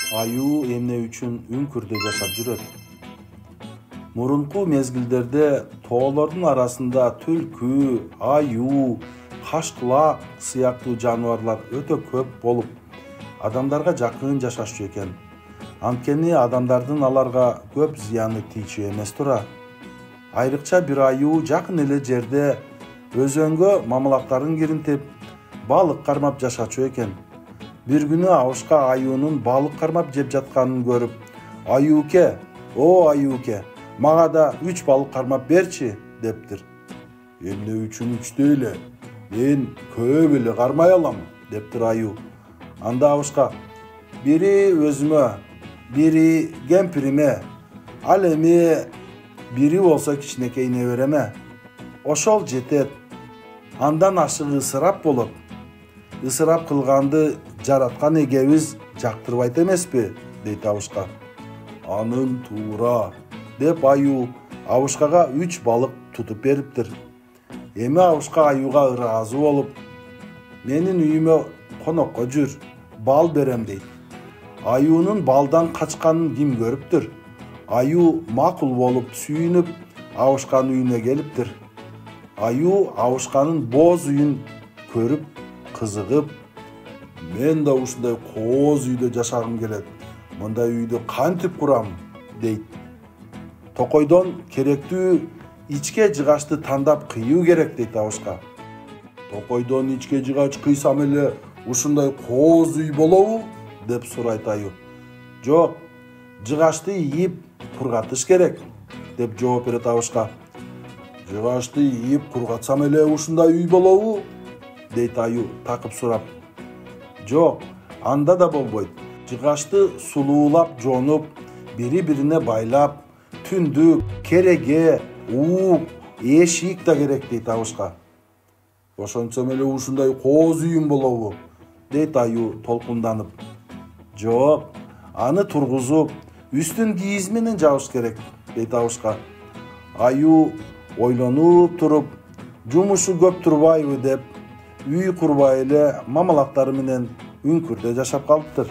Аюу эмне үчүн үңкүрдө жашап жүрөт? Мурунку мезгилдерде тоолордун арасында түлкү, аюу, кашкылак сыяктуу жаныбарлар өтө көп болуп, адамдарга жакын жашашчу экен. Анткени адамдардын аларга көп зыяны тийчү эмес тура. Айрыкча бир аюу жакын эле жерде өзөнгө мамалактарын киринтип, балык кармап жашачу экен. Bir günü Авышка аюунун балык кармап жеп жатканын көрүп, "Аюуке, о аюуке, мага да 3 балык кармап берчи" дептир. "Эмне үчүн 3 эле? Мен көп эле кармай алам" дептир аюу. Анда Авышка: "Бири өзүмө, бири кемпириме, ал эми бири болсо кичинекей небереме. Ошол жетет. Андан ашыгы ысырап болот. Ысырап кылганды жараткан эгебиз жактырбайт эмеспи" дейт Авышка. "Анын туура" деп аюу Авышкага 3 балык тутуп бериптир. Эми Авышка аюуга ыраазы болуп: "Менин үйүмө конокко жүр, бал берем" дейт. Аюунун балдан качканын ким көрүптүр? Аюу макул болуп сүйүнүп Авышканын үйүнө келиптир. Аюу Авышканын бооз үйүн көрүп кызыгып: "Мен да ушундай кооз үйдө жашагым келет. Мындай үйдү кантип курам" дейт. "Токойдон керектүү ичке жыгачты тандап кыйуу керек" дейт Авышка. "Токойдон ичке жыгач кыйсам эле ушундай кооз үй болобу?" деп сурайт аюу. "Жок, жыгачты ийип кургатыш керек" деп жооп берет Авышка. "Жыгачты ийип кургатсам эле ушундай үй болобу?" дейт аюу такып сурап. "Жок, анда да болбойт. Жыгачты сулуулап жонуп, бири-бирине байлап, түндүк, кереге, уук, эшик да керек" дейт Авышка. "Ошентсем эле ушундай кооз үйүм болобу?" дейт аюу толкунданып. "Жок, аны тургузуп, үстүн кийиз менен жабыш керек" дейт Авышка. Аюу ойлонуп туруп, жумушу көп турбайбы деп, үй курбай эле мамалактары менен үңкүрдө жашап калыптыр.